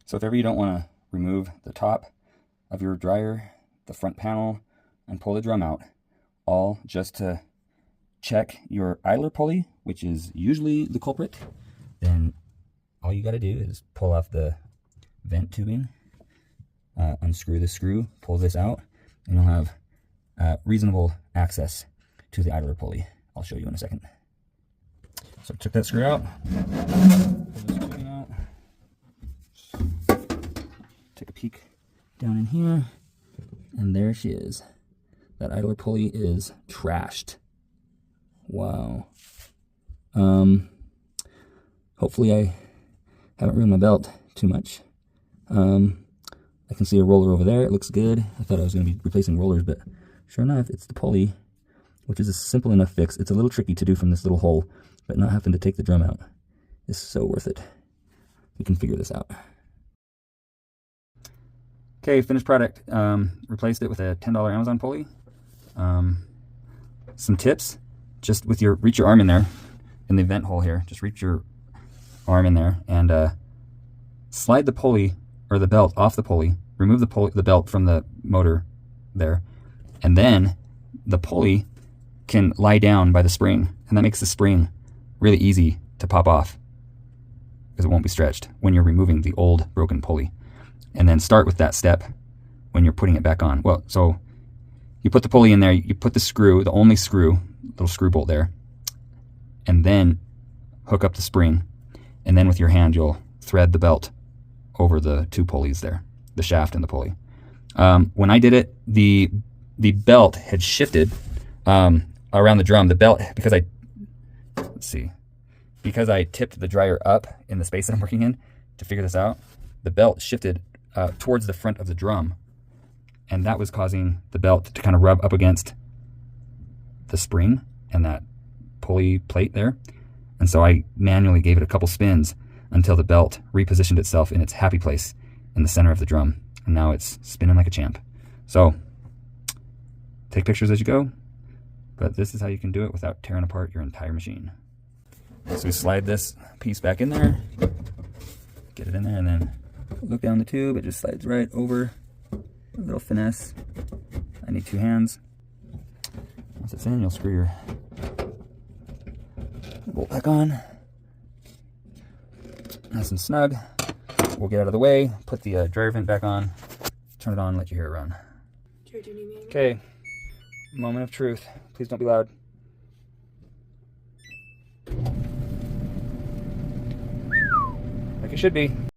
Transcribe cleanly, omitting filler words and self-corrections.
So if ever you don't want to remove the top of your dryer, the front panel, and pull the drum out, all just to check your idler pulley, which is usually the culprit, then all you got to do is pull off the vent tubing, unscrew the screw, pull this out, and you'll have reasonable access to the idler pulley. I'll show you in a second. So I took that screw out, pull this tubing out, take a peek down in here, and there she is. That idler pulley is trashed. Wow. Hopefully I haven't ruined my belt too much. I can see a roller over there. It looks good. I thought I was going to be replacing rollers, but sure enough, it's the pulley, which is a simple enough fix. It's a little tricky to do from this little hole, but not having to take the drum out is so worth it. We can figure this out. Okay, finished product. Replaced it with a $10 Amazon pulley. Some tips, just with reach your arm in there, in the vent hole here, just reach your arm in there and slide the pulley or the belt off the pulley, remove the belt from the motor there, and then the pulley can lie down by the spring, and that makes the spring really easy to pop off because it won't be stretched when you're removing the old broken pulley. And then start with that step when you're putting it back on. Well, so you put the pulley in there, you put the screw, the only screw, little screw bolt there, and then hook up the spring, and then with your hand you'll thread the belt over the two pulleys there, the shaft and the pulley. When I did it, the belt had shifted around the drum. The belt, because I tipped the dryer up in the space that I'm working in to figure this out, the belt shifted towards the front of the drum, and that was causing the belt to kind of rub up against the spring and that pulley plate there. And so I manually gave it a couple spins until the belt repositioned itself in its happy place in the center of the drum, and now it's spinning like a champ. So take pictures as you go, but this is how you can do it without tearing apart your entire machine. So we slide this piece back in there, get it in there, and then look down the tube. It just slides right over. A little finesse. I need two hands. Once it's in, you'll screw your bolt back on. Nice and snug. We'll get out of the way, put the dryer vent back on, turn it on, let your hair run. Okay, moment of truth. Please don't be loud. Like it should be.